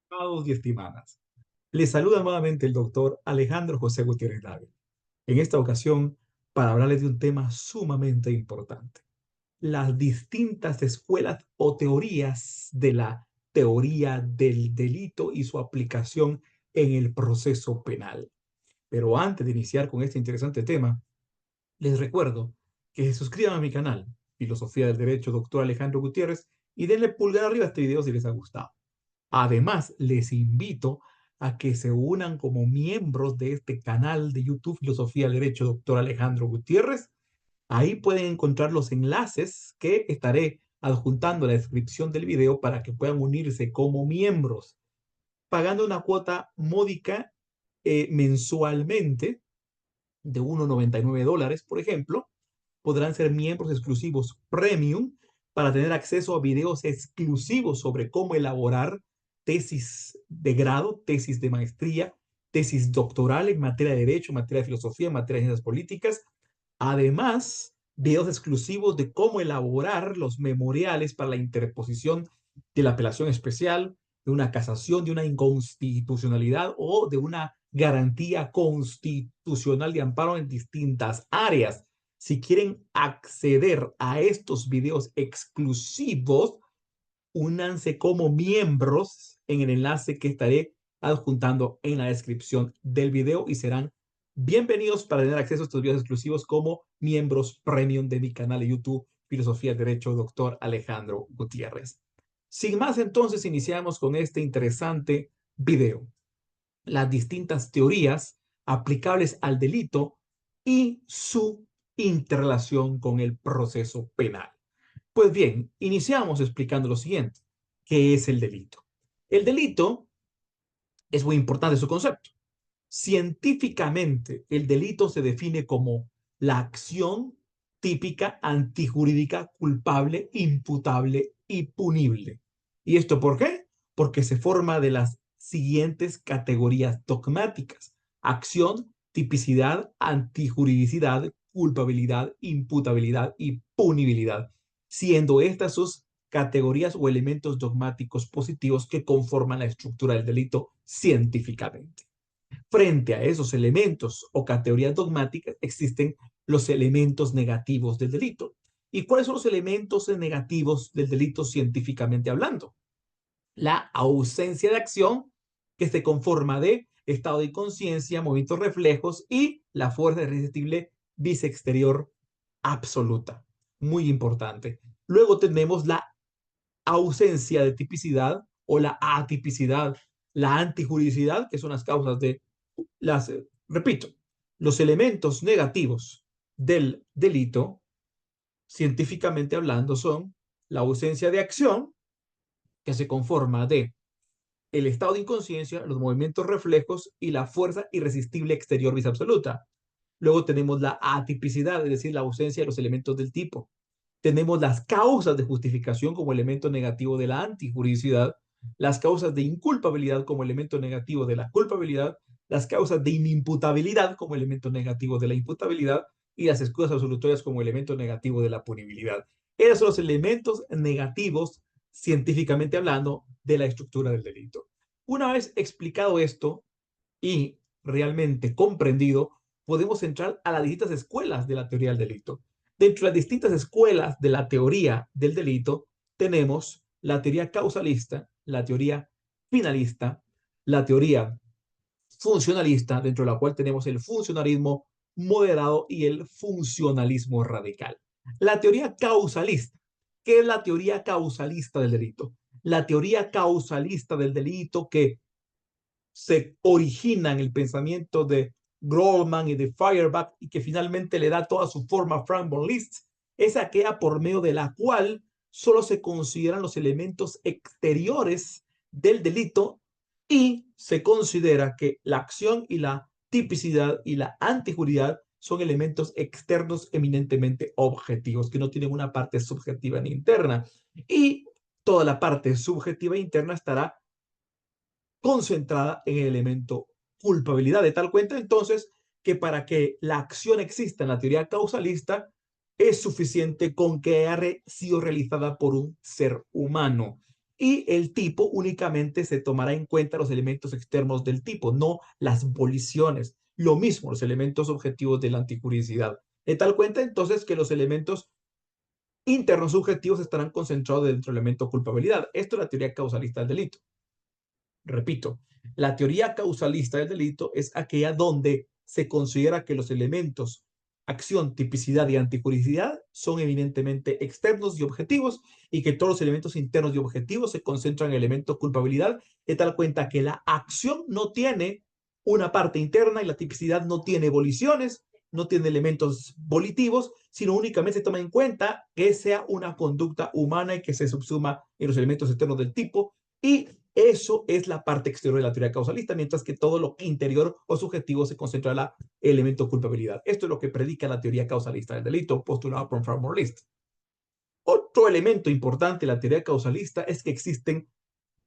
Estimados y estimadas, les saluda nuevamente el doctor Alejandro José Gutiérrez Dávila. En esta ocasión, para hablarles de un tema sumamente importante: las distintas escuelas o teorías de la teoría del delito y su aplicación en el proceso penal. Pero antes de iniciar con este interesante tema, les recuerdo que se suscriban a mi canal, Filosofía del Derecho, doctor Alejandro Gutiérrez, y denle pulgar arriba a este video si les ha gustado. Además, les invito a que se unan como miembros de este canal de YouTube Filosofía del Derecho, doctor Alejandro Gutiérrez. Ahí pueden encontrar los enlaces que estaré adjuntando a la descripción del video para que puedan unirse como miembros, pagando una cuota módica mensualmente de $1,99, por ejemplo. Podrán ser miembros exclusivos premium para tener acceso a videos exclusivos sobre cómo elaborar tesis de grado, tesis de maestría, tesis doctoral en materia de derecho, en materia de filosofía, en materia de ciencias políticas. Además, videos exclusivos de cómo elaborar los memoriales para la interposición de la apelación especial, de una casación, de una inconstitucionalidad o de una garantía constitucional de amparo en distintas áreas. Si quieren acceder a estos videos exclusivos, únanse como miembros en el enlace que estaré adjuntando en la descripción del video y serán bienvenidos para tener acceso a estos videos exclusivos como miembros premium de mi canal de YouTube Filosofía del Derecho, doctor Alejandro Gutiérrez. Sin más, entonces iniciamos con este interesante video: las distintas teorías aplicables al delito y su interrelación con el proceso penal. Pues bien, iniciamos explicando lo siguiente: ¿qué es el delito? El delito es muy importante su concepto. Científicamente, el delito se define como la acción típica, antijurídica, culpable, imputable y punible. ¿Y esto por qué? Porque se forma de las siguientes categorías dogmáticas: acción, tipicidad, antijuridicidad, culpabilidad, imputabilidad y punibilidad, siendo estas sus categorías o elementos dogmáticos positivos que conforman la estructura del delito científicamente. Frente a esos elementos o categorías dogmáticas existen los elementos negativos del delito. ¿Y cuáles son los elementos negativos del delito científicamente hablando? La ausencia de acción, que se conforma de estado de inconsciencia, movimientos reflejos y la fuerza irresistible vis exterior absoluta. Muy importante. Luego tenemos la ausencia de tipicidad o la atipicidad, la antijuridicidad, que son las causas de repito, los elementos negativos del delito, científicamente hablando, son la ausencia de acción, que se conforma de el estado de inconsciencia, los movimientos reflejos y la fuerza irresistible exterior vis absoluta. Luego tenemos la atipicidad, es decir, la ausencia de los elementos del tipo. Tenemos las causas de justificación como elemento negativo de la antijuridicidad, las causas de inculpabilidad como elemento negativo de la culpabilidad, las causas de inimputabilidad como elemento negativo de la imputabilidad y las excusas absolutorias como elemento negativo de la punibilidad. Esos son los elementos negativos, científicamente hablando, de la estructura del delito. Una vez explicado esto y realmente comprendido, podemos entrar a las distintas escuelas de la teoría del delito. Dentro de las distintas escuelas de la teoría del delito, tenemos la teoría causalista, la teoría finalista, la teoría funcionalista, dentro de la cual tenemos el funcionalismo moderado y el funcionalismo radical. La teoría causalista. ¿Qué es la teoría causalista del delito? La teoría causalista del delito que se origina en el pensamiento de Goldman y de Feuerbach y que finalmente le da toda su forma a Frank von Liszt, es aquella por medio de la cual solo se consideran los elementos exteriores del delito y se considera que la acción y la tipicidad y la antijuridad son elementos externos eminentemente objetivos, que no tienen una parte subjetiva ni interna. Y toda la parte subjetiva e interna estará concentrada en el elemento culpabilidad, de tal cuenta entonces que para que la acción exista en la teoría causalista es suficiente con que haya sido realizada por un ser humano. y el tipo únicamente se tomará en cuenta los elementos externos del tipo, no las voliciones. Lo mismo, los elementos objetivos de la antijuridicidad. De tal cuenta entonces que los elementos internos subjetivos estarán concentrados dentro del elemento culpabilidad. Esto es la teoría causalista del delito. Repito, la teoría causalista del delito es aquella donde se considera que los elementos acción, tipicidad y antijuridicidad son evidentemente externos y objetivos y que todos los elementos internos y objetivos se concentran en el elemento culpabilidad, de tal cuenta que la acción no tiene una parte interna y la tipicidad no tiene voliciones, no tiene elementos volitivos, sino únicamente se toma en cuenta que sea una conducta humana y que se subsuma en los elementos externos del tipo, y eso es la parte exterior de la teoría causalista, mientras que todo lo interior o subjetivo se concentra en el elemento culpabilidad. Esto es lo que predica la teoría causalista del delito, postulado por Frank Morlist. Otro elemento importante de la teoría causalista es que existen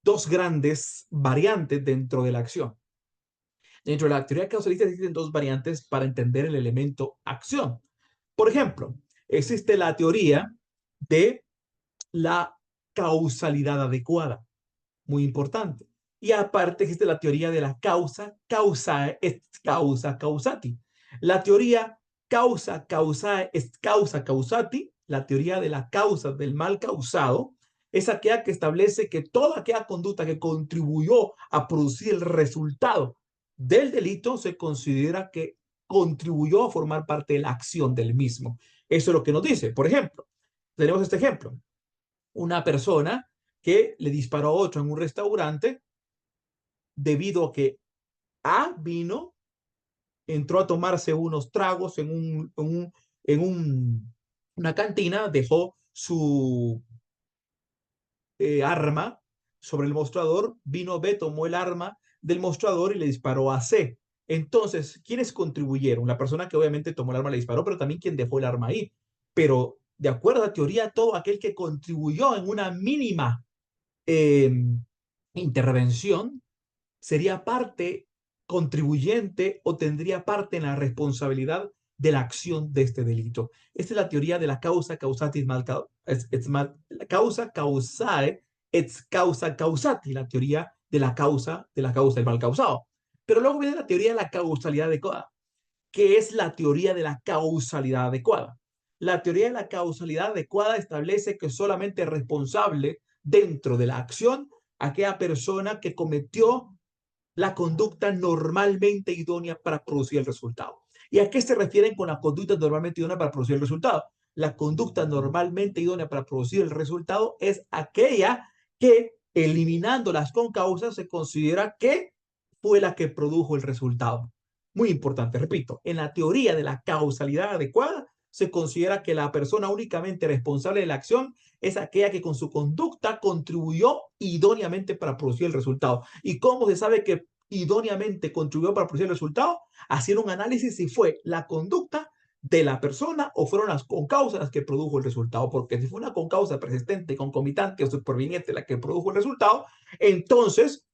dos grandes variantes dentro de la acción. Dentro de la teoría causalista existen dos variantes para entender el elemento acción. Por ejemplo, existe la teoría de la causalidad adecuada, muy importante. Y aparte existe la teoría de la causa, causa est causa causati. La teoría causa, causa est causa causati, la teoría de la causa del mal causado, es aquella que establece que toda aquella conducta que contribuyó a producir el resultado del delito se considera que contribuyó a formar parte de la acción del mismo. Eso es lo que nos dice. Por ejemplo, tenemos este ejemplo. Una persona que le disparó a otro en un restaurante debido a que A vino, entró a tomarse unos tragos en una cantina, dejó su arma sobre el mostrador, vino B, tomó el arma del mostrador y le disparó a C. Entonces, ¿quiénes contribuyeron? La persona que obviamente tomó el arma le disparó, pero también quien dejó el arma ahí. Pero de acuerdo a la teoría, todo aquel que contribuyó en una mínima eh, intervención sería parte contribuyente o tendría parte en la responsabilidad de la acción de este delito. Esta es la teoría de la causa causatis mal, la causa causae et causa causati, la teoría de la causa del mal causado. Pero luego viene la teoría de la causalidad adecuada, que es la teoría de la causalidad adecuada. La teoría de la causalidad adecuada establece que solamente es responsable dentro de la acción aquella persona que cometió la conducta normalmente idónea para producir el resultado. ¿Y a qué se refieren con la conducta normalmente idónea para producir el resultado? La conducta normalmente idónea para producir el resultado es aquella que, eliminando las concausas, se considera que fue la que produjo el resultado. Muy importante, repito, en la teoría de la causalidad adecuada, se considera que la persona únicamente responsable de la acción es aquella que con su conducta contribuyó idóneamente para producir el resultado. ¿Y cómo se sabe que idóneamente contribuyó para producir el resultado? Hacer un análisis si fue la conducta de la persona o fueron las concausas las que produjo el resultado, porque si fue una concausa persistente, concomitante o superviniente la que produjo el resultado, entonces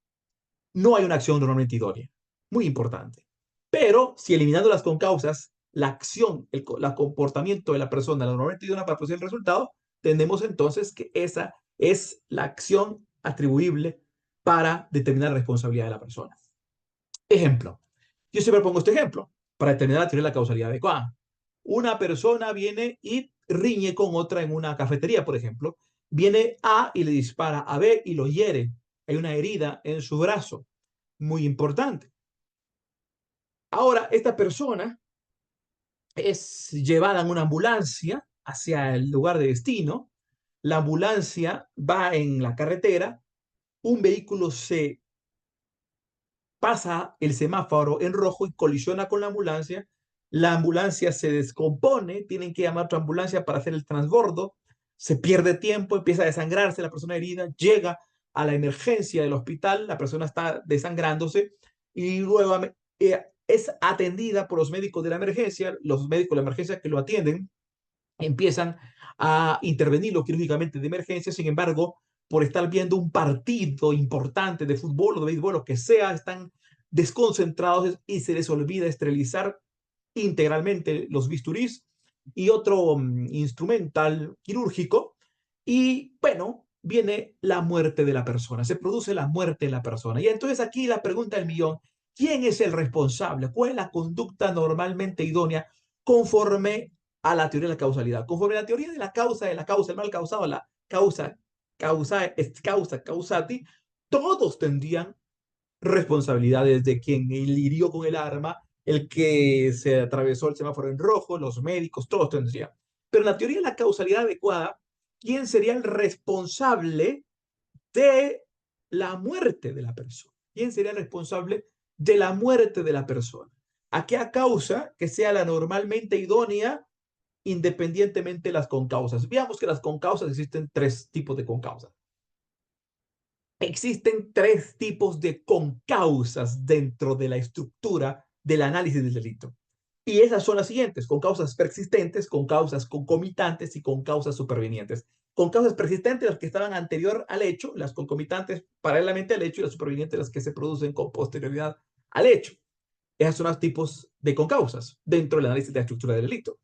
no hay una acción normalmente idónea. Muy importante. Pero si eliminando las concausas, la acción, el comportamiento de la persona, la normalmente idónea para producir el resultado, tenemos entonces que esa es la acción atribuible para determinar la responsabilidad de la persona. Ejemplo. Yo siempre pongo este ejemplo para determinar la teoría de la causalidad adecuada. Una persona viene y riñe con otra en una cafetería, por ejemplo. Viene A y le dispara a B y lo hiere. Hay una herida en su brazo. Muy importante. Ahora, esta persona es llevada en una ambulancia hacia el lugar de destino. La ambulancia va en la carretera. Un vehículo se pasa el semáforo en rojo y colisiona con la ambulancia. La ambulancia se descompone, tienen que llamar a otra ambulancia para hacer el transbordo, se pierde tiempo, empieza a desangrarse la persona herida, llega a la emergencia del hospital, la persona está desangrándose y luego es atendida por los médicos de la emergencia, los médicos de la emergencia que lo atienden empiezan a intervenirlo quirúrgicamente de emergencia. Sin embargo, por estar viendo un partido importante de fútbol o de béisbol, lo que sea, están desconcentrados y se les olvida esterilizar integralmente los bisturís y otro instrumental quirúrgico. Y bueno, viene la muerte de la persona, se produce la muerte de la persona. Y entonces aquí la pregunta del millón, ¿quién es el responsable? ¿Cuál es la conducta normalmente idónea conforme a la teoría de la causalidad? Conforme a la teoría de la causa, el mal causado, la causa, causati, todos tendrían responsabilidades de quien hirió con el arma, el que se atravesó el semáforo en rojo, los médicos, todos tendrían. Pero en la teoría de la causalidad adecuada, ¿quién sería el responsable de la muerte de la persona? ¿Quién sería el responsable de la muerte de la persona? Aquella causa que sea la normalmente idónea independientemente de las concausas. Veamos que las concausas existen tres tipos de concausas. Existen tres tipos de concausas dentro de la estructura del análisis del delito. Y esas son las siguientes: concausas persistentes, concausas concomitantes y concausas supervenientes. Concausas persistentes, las que estaban anterior al hecho; las concomitantes, paralelamente al hecho; y las supervenientes, las que se producen con posterioridad al hecho. Esos son los tipos de concausas dentro del análisis de la estructura del delito.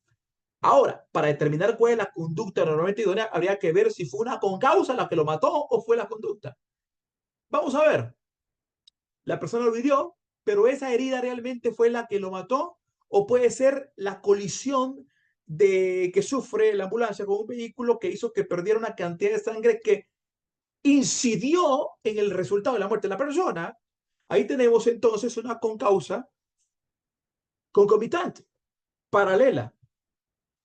Ahora, para determinar cuál es la conducta normalmente idónea, habría que ver si fue una concausa la que lo mató o fue la conducta. Vamos a ver, la persona lo hirió, pero esa herida realmente fue la que lo mató, o puede ser la colisión que sufre la ambulancia con un vehículo que hizo que perdiera una cantidad de sangre que incidió en el resultado de la muerte de la persona. Ahí tenemos entonces una concausa concomitante, paralela,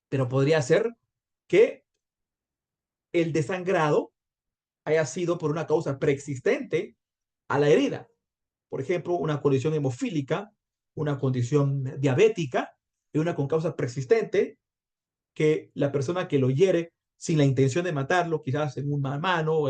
pero podría ser que el desangrado haya sido por una causa preexistente a la herida. Por ejemplo, una condición hemofílica, una condición diabética y una con causa persistente, que la persona que lo hiere sin la intención de matarlo, quizás en una mano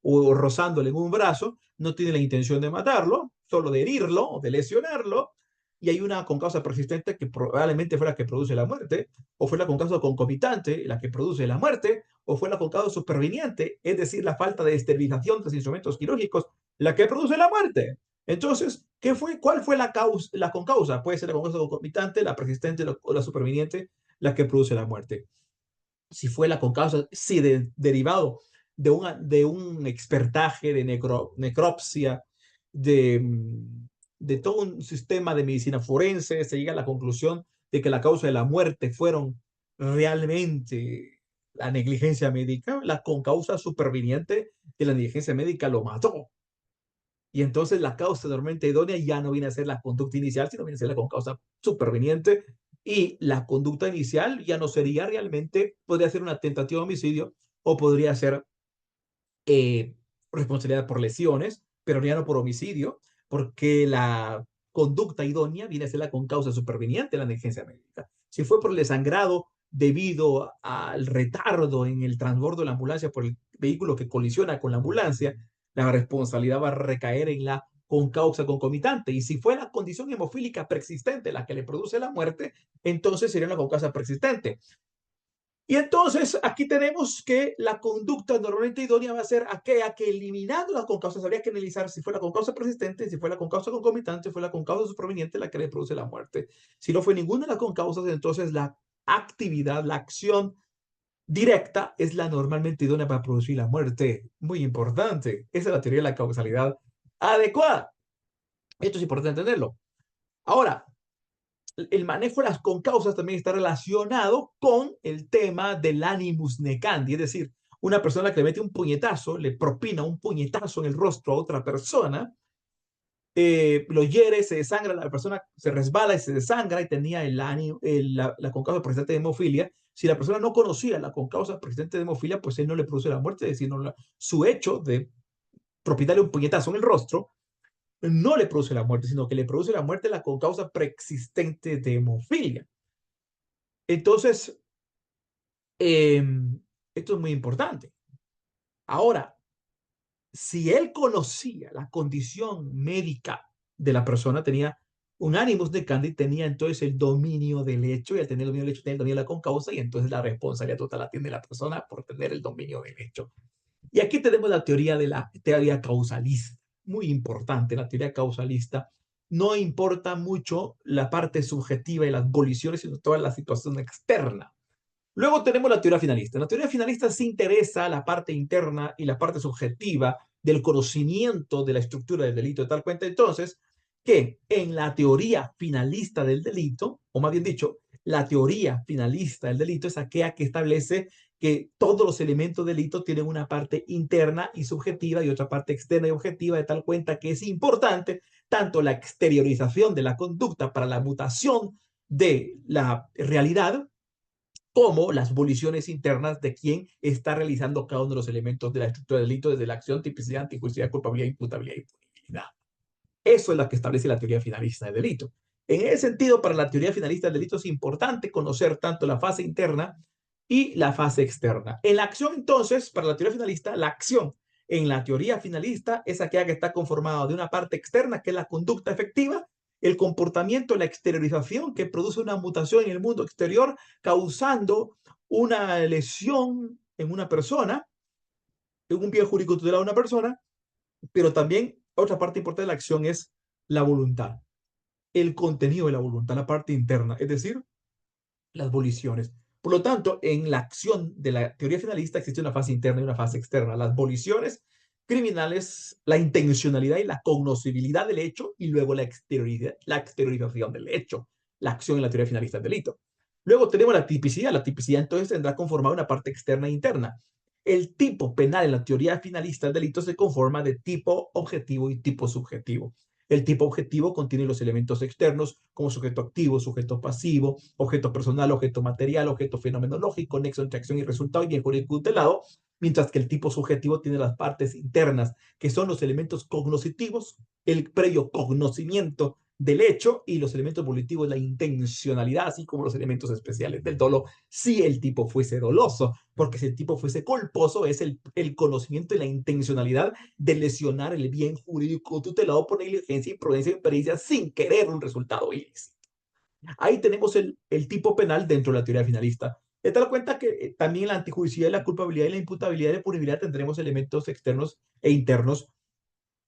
o rozándole en un brazo, no tiene la intención de matarlo, solo de herirlo o de lesionarlo, y hay una con causa persistente que probablemente fue la que produce la muerte, o fue la con causa concomitante la que produce la muerte, o fue la con causa superviniente, es decir, la falta de esterilización de los instrumentos quirúrgicos, la que produce la muerte. Entonces, ¿cuál fue la causa, la concausa? Puede ser la concausa concomitante, la persistente o la superviniente, la que produce la muerte. Si fue la concausa, si derivado de un expertaje, de necropsia, de todo un sistema de medicina forense, se llega a la conclusión de que la causa de la muerte fueron realmente la negligencia médica, la concausa superviniente de la negligencia médica lo mató. Y entonces la causa normalmente idónea ya no viene a ser la conducta inicial, sino viene a ser la concausa superveniente. Y la conducta inicial ya no sería realmente, podría ser una tentativa de homicidio o podría ser eh, responsabilidad por lesiones, pero ya no por homicidio, porque la conducta idónea viene a ser la concausa superveniente de la negligencia médica. Si fue por el desangrado debido al retardo en el transbordo de la ambulancia por el vehículo que colisiona con la ambulancia, la responsabilidad va a recaer en la concausa concomitante. Y si fue la condición hemofílica persistente la que le produce la muerte, entonces sería una concausa persistente. Y entonces aquí tenemos que la conducta normalmente idónea va a ser aquella que, eliminando las concausas, habría que analizar si fue la concausa persistente, si fue la concausa concomitante, si fue la concausa superveniente la que le produce la muerte. Si no fue ninguna de las concausas, entonces la actividad, la acción directa es la normalmente idónea para producir la muerte. Muy importante. Esa es la teoría de la causalidad adecuada. Esto es importante entenderlo. Ahora, el manejo de las concausas también está relacionado con el tema del animus necandi, es decir, una persona que le mete un puñetazo, le propina un puñetazo en el rostro a otra persona, lo hiere, se desangra, la persona se resbala y se desangra y tenía la concausa persistente de hemofilia. Si la persona no conocía la concausa persistente de hemofilia, pues él no le produce la muerte, es decir, su hecho de propinarle un puñetazo en el rostro no le produce la muerte, sino que le produce la muerte la concausa preexistente de hemofilia. Entonces, eh, esto es muy importante. Ahora, si él conocía la condición médica de la persona, tenía un animus necandi, tenía entonces el dominio del hecho, y al tener el dominio del hecho, tenía el dominio de la concausa, y entonces la responsabilidad total la tiene la persona por tener el dominio del hecho. Y aquí tenemos la teoría de la teoría causalista, muy importante. La teoría causalista no importa mucho la parte subjetiva y las colisiones, sino toda la situación externa. Luego tenemos la teoría finalista. La teoría finalista se interesa la parte interna y la parte subjetiva del conocimiento de la estructura del delito, de tal cuenta entonces que en la teoría finalista del delito, o más bien dicho, la teoría finalista del delito es aquella que establece que todos los elementos del delito tienen una parte interna y subjetiva y otra parte externa y objetiva, de tal cuenta que es importante tanto la exteriorización de la conducta para la mutación de la realidad, como las voliciones internas de quien está realizando cada uno de los elementos de la estructura del delito, desde la acción, tipicidad, antijusticia, culpabilidad, imputabilidad y punibilidad. Eso es lo que establece la teoría finalista del delito. En ese sentido, para la teoría finalista del delito es importante conocer tanto la fase interna y la fase externa. En la acción, entonces, para la teoría finalista, la acción en la teoría finalista es aquella que está conformada de una parte externa, que es la conducta efectiva, el comportamiento, la exteriorización, que produce una mutación en el mundo exterior, causando una lesión en una persona, en un bien jurídico tutelado a una persona, pero también otra parte importante de la acción es la voluntad, el contenido de la voluntad, la parte interna, es decir, las voliciones. Por lo tanto, en la acción de la teoría finalista existe una fase interna y una fase externa. Las voliciones criminales, la intencionalidad y la cognoscibilidad del hecho, y luego la exteriorización del hecho, la acción en la teoría finalista del delito. Luego tenemos la tipicidad. La tipicidad entonces tendrá conformada una parte externa e interna. El tipo penal en la teoría finalista del delito se conforma de tipo objetivo y tipo subjetivo. El tipo objetivo contiene los elementos externos como sujeto activo, sujeto pasivo, objeto personal, objeto material, objeto fenomenológico, nexo entre acción y resultado y bien jurídico tutelado, mientras que el tipo subjetivo tiene las partes internas, que son los elementos cognoscitivos, el previo conocimiento del hecho, y los elementos volitivos, la intencionalidad, así como los elementos especiales del dolo, si el tipo fuese doloso, porque si el tipo fuese culposo, es el conocimiento y la intencionalidad de lesionar el bien jurídico tutelado por negligencia, imprudencia y impericia sin querer un resultado ilícito. Ahí tenemos el tipo penal dentro de la teoría finalista. De tal cuenta que también la antijudicialidad, la culpabilidad y la imputabilidad y la punibilidad tendremos elementos externos e internos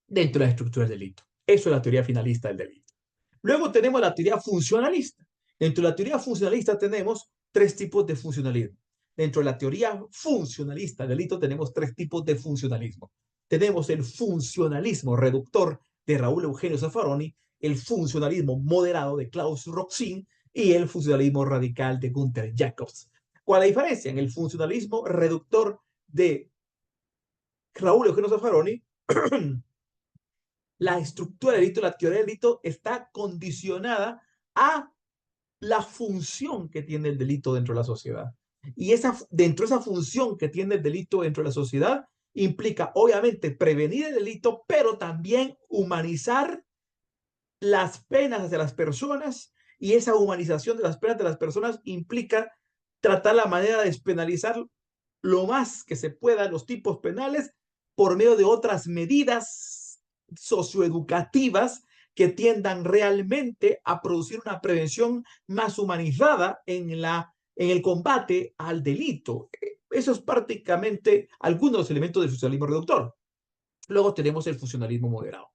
dentro de la estructura del delito. Eso es la teoría finalista del delito. Luego tenemos la teoría funcionalista. Dentro de la teoría funcionalista tenemos tres tipos de funcionalismo. Dentro de la teoría funcionalista del delito tenemos tres tipos de funcionalismo. Tenemos el funcionalismo reductor de Raúl Eugenio Zaffaroni, el funcionalismo moderado de Klaus Roxin y el funcionalismo radical de Gunther Jacobs. ¿Cuál es la diferencia? En el funcionalismo reductor de Raúl Eugenio Zaffaroni, la estructura del delito, la teoría del delito está condicionada a la función que tiene el delito dentro de la sociedad. Y dentro de esa función que tiene el delito dentro de la sociedad implica, obviamente, prevenir el delito, pero también humanizar las penas hacia las personas, y esa humanización de las penas de las personas implica tratar la manera de despenalizar lo más que se pueda los tipos penales por medio de otras medidas socioeducativas que tiendan realmente a producir una prevención más humanizada en el combate al delito. Eso es prácticamente algunos de los elementos del funcionalismo reductor. Luego tenemos el funcionalismo moderado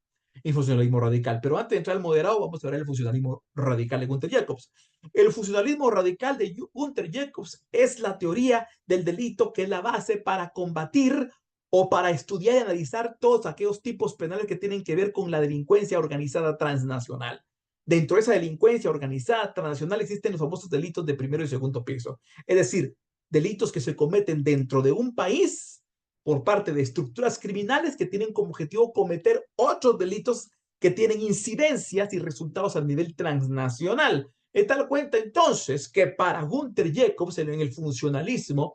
y funcionalismo radical. Pero antes de entrar al moderado, vamos a ver el funcionalismo radical de Gunther Jacobs. El funcionalismo radical de Gunther Jacobs es la teoría del delito que es la base para combatir o para estudiar y analizar todos aquellos tipos penales que tienen que ver con la delincuencia organizada transnacional. Dentro de esa delincuencia organizada transnacional existen los famosos delitos de primero y segundo piso. Es decir, delitos que se cometen dentro de un país por parte de estructuras criminales que tienen como objetivo cometer otros delitos que tienen incidencias y resultados a nivel transnacional. De tal cuenta entonces que para Gunther Jacobs en el funcionalismo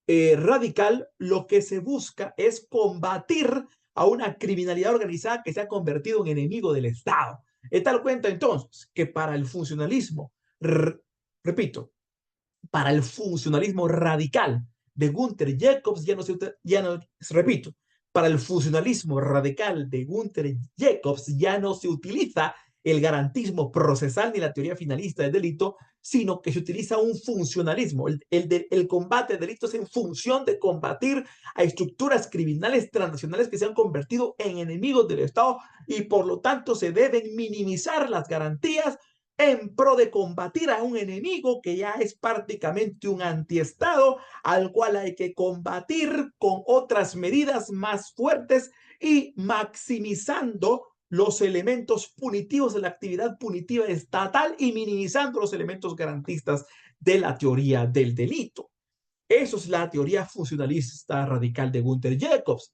radical lo que se busca es combatir a una criminalidad organizada que se ha convertido en enemigo del Estado. De tal cuenta entonces que para el funcionalismo, repito, para el funcionalismo radical de Gunther Jacobs repito, para el funcionalismo radical de Gunther Jacobs ya no se utiliza el garantismo procesal ni la teoría finalista del delito, sino que se utiliza un funcionalismo. El combate de delitos en función de combatir a estructuras criminales transnacionales que se han convertido en enemigos del Estado y por lo tanto se deben minimizar las garantías en pro de combatir a un enemigo que ya es prácticamente un antiestado, al cual hay que combatir con otras medidas más fuertes y maximizando los elementos punitivos de la actividad punitiva estatal y minimizando los elementos garantistas de la teoría del delito. Eso es la teoría funcionalista radical de Gunther Jacobs.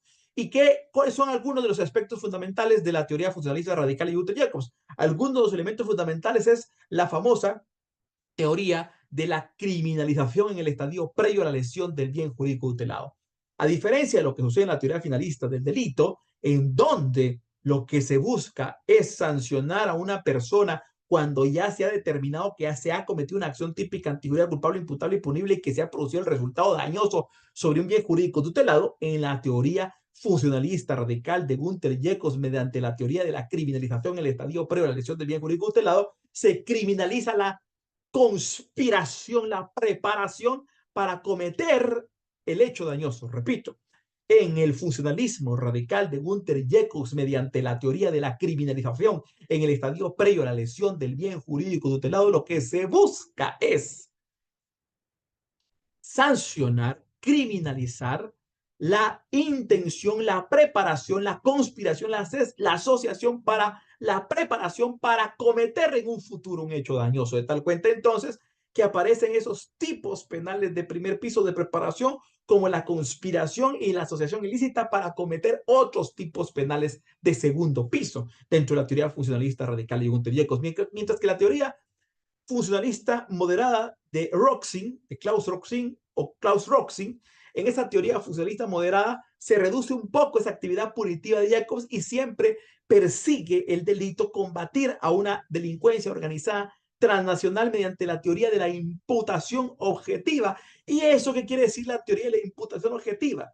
¿Cuáles son algunos de los aspectos fundamentales de la teoría funcionalista radical de Gunther Jacobs? Algunos de los elementos fundamentales es la famosa teoría de la criminalización en el estadio previo a la lesión del bien jurídico tutelado. A diferencia de lo que sucede en la teoría finalista del delito, en donde lo que se busca es sancionar a una persona cuando ya se ha determinado que ya se ha cometido una acción típica antigüedad culpable, imputable y punible y que se ha producido el resultado dañoso sobre un bien jurídico tutelado, en la teoría funcionalista radical de Gunther Jacobs, mediante la teoría de la criminalización en el estadio previo a la lesión del bien jurídico tutelado, se criminaliza la conspiración, la preparación para cometer el hecho dañoso. Repito, en el funcionalismo radical de Gunther Jacobs, mediante la teoría de la criminalización en el estadio previo a la lesión del bien jurídico tutelado, lo que se busca es sancionar, criminalizar la intención, la preparación, la conspiración, la asociación para la preparación para cometer en un futuro un hecho dañoso. De tal cuenta entonces que aparecen esos tipos penales de primer piso de preparación como la conspiración y la asociación ilícita para cometer otros tipos penales de segundo piso dentro de la teoría funcionalista radical de Gunther Jacobs, mientras que la teoría funcionalista moderada de Roxin, de Klaus Roxin o Klaus Roxin, en esa teoría funcionalista moderada se reduce un poco esa actividad punitiva de Jacobs y siempre persigue el delito, combatir a una delincuencia organizada transnacional mediante la teoría de la imputación objetiva. ¿Y eso qué quiere decir la teoría de la imputación objetiva?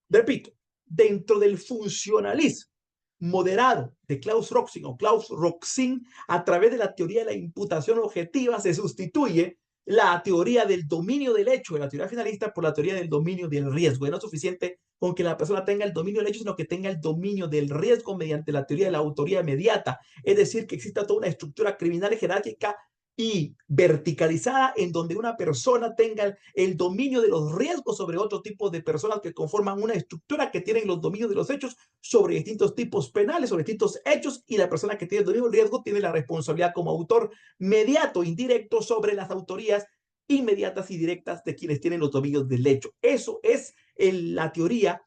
Repito, dentro del funcionalismo moderado de Klaus Roxin o Klaus Roxin, a través de la teoría de la imputación objetiva, se sustituye la teoría del dominio del hecho de la teoría finalista por la teoría del dominio del riesgo. Y no es suficiente con que la persona tenga el dominio del hecho, sino que tenga el dominio del riesgo mediante la teoría de la autoría inmediata. Es decir, que exista toda una estructura criminal jerárquica y verticalizada en donde una persona tenga el dominio de los riesgos sobre otro tipo de personas que conforman una estructura que tienen los dominios de los hechos sobre distintos tipos penales, sobre distintos hechos, y la persona que tiene el dominio del riesgo tiene la responsabilidad como autor mediato, indirecto, sobre las autorías inmediatas y directas de quienes tienen los dominios del hecho. Eso es la teoría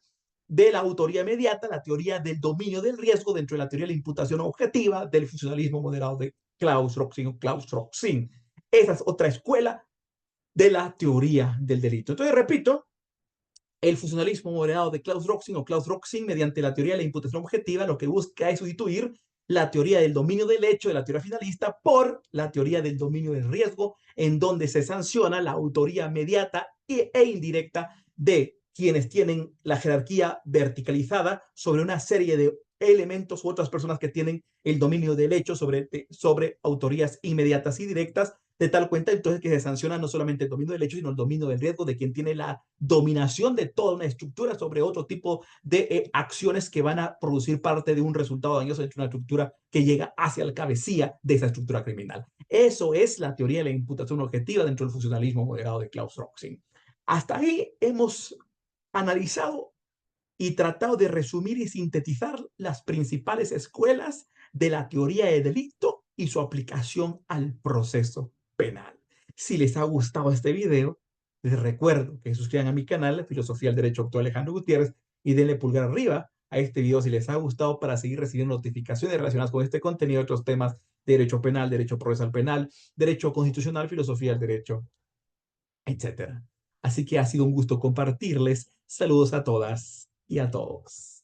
de la autoría inmediata, la teoría del dominio del riesgo dentro de la teoría de la imputación objetiva del funcionalismo moderado de Klaus Roxin o Klaus Roxin. Esa es otra escuela de la teoría del delito. Entonces, repito, el funcionalismo moderado de Klaus Roxin o Klaus Roxin, mediante la teoría de la imputación objetiva, lo que busca es sustituir la teoría del dominio del hecho de la teoría finalista por la teoría del dominio del riesgo, en donde se sanciona la autoría mediata e indirecta de quienes tienen la jerarquía verticalizada sobre una serie de elementos u otras personas que tienen el dominio del hecho sobre autorías inmediatas y directas, de tal cuenta entonces que se sanciona no solamente el dominio del hecho, sino el dominio del riesgo de quien tiene la dominación de toda una estructura sobre otro tipo de acciones que van a producir parte de un resultado dañoso dentro de una estructura que llega hacia la cabecilla de esa estructura criminal. Eso es la teoría de la imputación objetiva dentro del funcionalismo moderado de Klaus Roxin. Hasta ahí hemos analizado y tratado de resumir y sintetizar las principales escuelas de la teoría de delito y su aplicación al proceso penal. Si les ha gustado este video, les recuerdo que se suscriban a mi canal, Filosofía del Derecho, Dr. Alejandro Gutiérrez, y denle pulgar arriba a este video si les ha gustado para seguir recibiendo notificaciones relacionadas con este contenido y otros temas de derecho penal, derecho procesal penal, derecho constitucional, filosofía del derecho, etcétera. Así que ha sido un gusto compartirles. Saludos a todas y a todos.